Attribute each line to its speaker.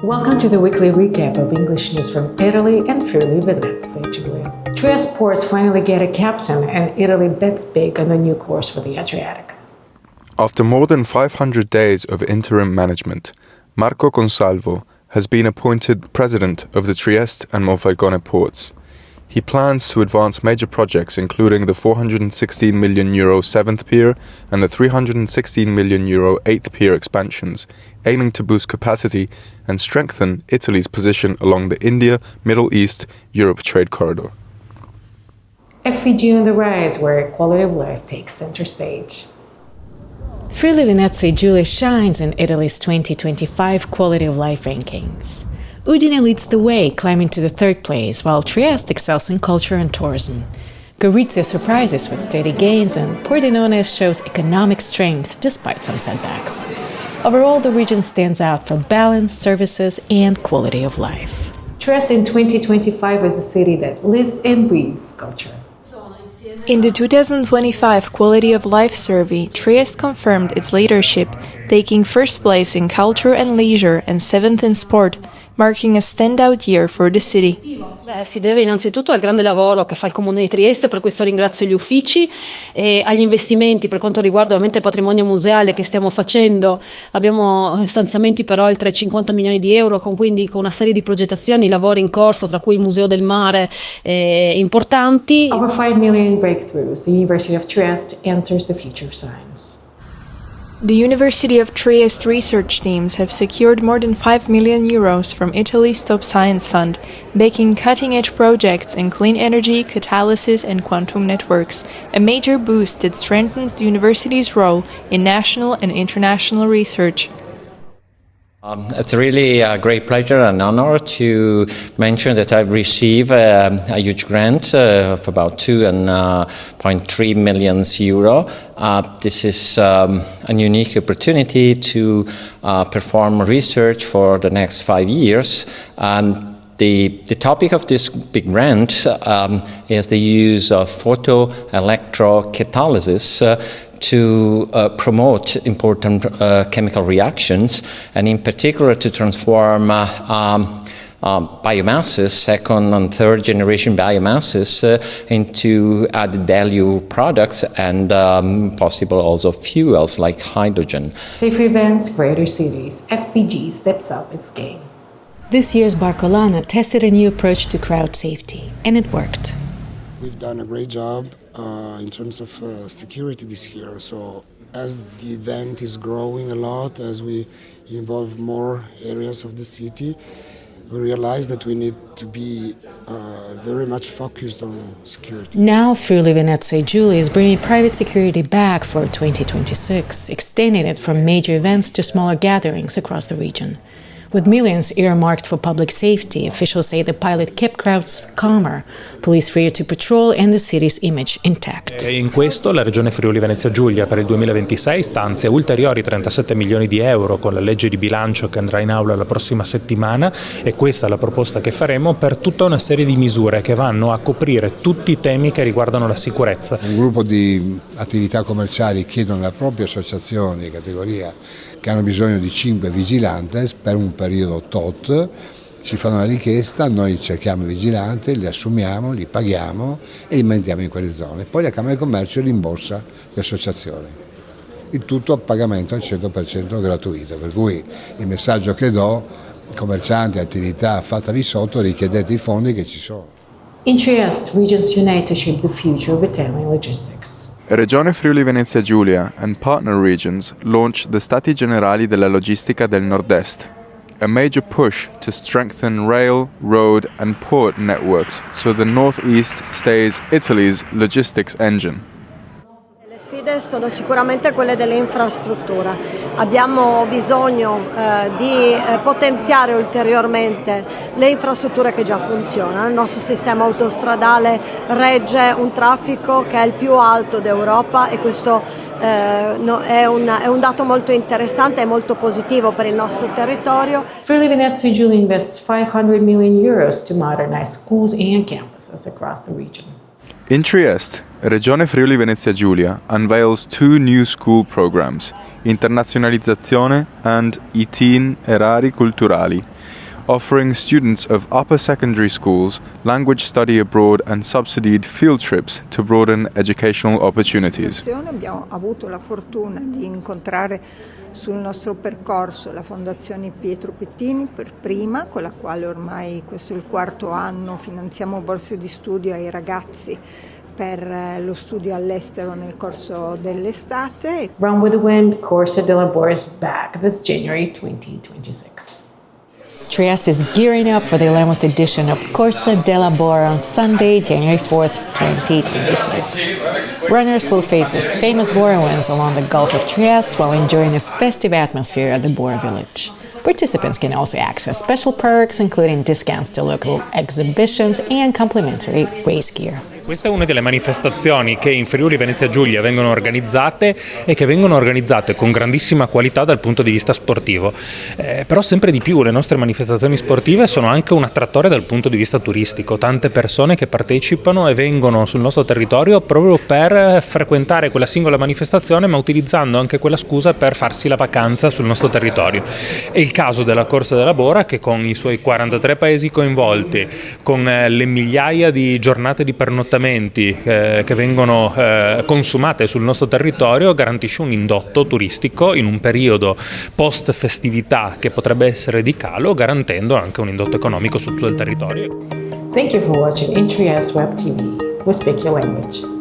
Speaker 1: Welcome to the weekly recap of English news from Italy and Friuli Venezia Giulia. Trieste ports finally get a captain and Italy bets big on a new course for the Adriatic.
Speaker 2: After more than 500 days of interim management, Marco Consalvo has been appointed president of the Trieste and Monfalcone ports. He plans to advance major projects including the €416 million 7th pier and the €316 million 8th pier expansions, aiming to boost capacity and strengthen Italy's position along the India-Middle East-Europe trade corridor.
Speaker 1: FVG on the rise, where quality of life takes center stage. Friuli Venezia Giulia shines in Italy's 2025 Quality of Life rankings. Udine leads the way, climbing to the third place, while Trieste excels in culture and tourism. Gorizia surprises with steady gains, and Pordenone shows economic strength despite some setbacks. Overall, the region stands out for balance, services, and quality of life. Trieste in 2025 is a city that lives and breathes culture.
Speaker 3: In the 2025 Quality of Life survey, Trieste confirmed its leadership, taking first place in culture and leisure and seventh in sport, marking a standout year for the city.
Speaker 4: Si deve innanzitutto al grande lavoro che fa il Comune di Trieste, per questo ringrazio gli uffici, e agli investimenti per quanto riguarda ovviamente il patrimonio museale che stiamo facendo. Abbiamo stanziamenti per oltre 50 milioni di euro, quindi con una serie di progettazioni, lavori in corso, tra cui il Museo del Mare, importanti.
Speaker 1: Over 5 million breakthroughs, the University of Trieste enters the future of science.
Speaker 3: The University of Trieste research teams have secured more than €5 million from Italy's top science fund, backing cutting-edge projects in clean energy, catalysis and quantum networks, a major boost that strengthens the university's role in national and international research.
Speaker 5: It's really a great pleasure and honor to mention that I've received a huge grant of about €2.3 million. This is a unique opportunity to perform research for the next 5 years. The topic of this big grant is the use of photoelectrocatalysis to promote important chemical reactions, and in particular to transform biomasses, second and third generation biomasses, into added value products and possible also fuels like hydrogen.
Speaker 1: Safer events, greater cities, FVG steps up its game. This year's Barcolana tested a new approach to crowd safety, and it worked.
Speaker 6: We've done a great job in terms of security this year. So as the event is growing a lot, as we involve more areas of the city, we realize that we need to be very much focused on security.
Speaker 1: Now Friuli Venezia Giulia is bringing private security back for 2026, extending it from major events to smaller gatherings across the region. With millions earmarked for public safety, officials say the pilot kept crowds calmer, police freer to patrol and the city's image intact.
Speaker 7: In questo la Regione Friuli Venezia Giulia per il 2026 stanzia ulteriori €37 milioni con la legge di bilancio che andrà in aula la prossima settimana, e questa è la proposta che faremo per tutta una serie di misure che vanno a coprire tutti i temi che riguardano la sicurezza.
Speaker 8: Un gruppo di attività commerciali chiedono alle proprie associazioni di categoria che hanno bisogno di 5 vigilantes per un periodo tot, ci fanno una richiesta, noi cerchiamo i vigilanti, li assumiamo, li paghiamo e li mandiamo in quelle zone. Poi la Camera di Commercio rimborsa le associazioni. Il tutto a pagamento al 100% gratuito, per cui il messaggio che do, commercianti, attività, fattavi sotto, richiedete i fondi che ci sono.
Speaker 1: In Trieste, regions unite to shape the future of Italian logistics.
Speaker 2: Regione Friuli Venezia Giulia and partner regions launched the Stati Generali della Logistica del Nord-Est, a major push to strengthen rail, road and port networks so the Northeast stays Italy's logistics engine.
Speaker 9: Le sfide sono sicuramente quelle delle infrastrutture. Abbiamo bisogno di potenziare ulteriormente le infrastrutture che già funzionano. Il nostro sistema autostradale regge un traffico che è il più alto d'Europa, e questo è un dato molto interessante e molto positivo per il nostro territorio.
Speaker 1: Friuli Venezia Giulia invests €500 million to modernize schools and campuses across the region.
Speaker 2: In Trieste, Regione Friuli Venezia Giulia unveils 2 new school programs, Internazionalizzazione and Itinerari Culturali, offering students of upper secondary schools language study abroad and subsidied field trips to broaden educational opportunities.
Speaker 10: Abbiamo avuto la fortuna di incontrare sul nostro percorso la Fondazione Pietro Pettini per prima, con la quale ormai questo è il 4º anno finanziamo borse di studio ai ragazzi per lo studio all'estero nel corso dell'estate.
Speaker 1: Run with the Wind, Corsa della Bora is back this January 2026. Trieste is gearing up for the 11th edition of Corsa della Bora on Sunday, January 4th, 2026. Runners will face the famous Bora winds along the Gulf of Trieste while enjoying a festive atmosphere at the Bora village. Participants can also access special perks, including discounts to local exhibitions and complimentary race gear.
Speaker 7: Questa è una delle manifestazioni che in Friuli Venezia Giulia vengono organizzate e che vengono organizzate con grandissima qualità dal punto di vista sportivo. Però sempre di più le nostre manifestazioni sportive sono anche un attrattore dal punto di vista turistico. Tante persone che partecipano e vengono sul nostro territorio proprio per frequentare quella singola manifestazione, ma utilizzando anche quella scusa per farsi la vacanza sul nostro territorio. È il caso della Corsa della Bora, che con i suoi 43 paesi coinvolti, con le migliaia di giornate di pernottamento che vengono consumate sul nostro territorio, garantisce un indotto turistico in un periodo post festività che potrebbe essere di calo, garantendo anche un indotto economico su tutto il territorio.
Speaker 1: Thank you for watching In Trieste Web TV. We speak your language.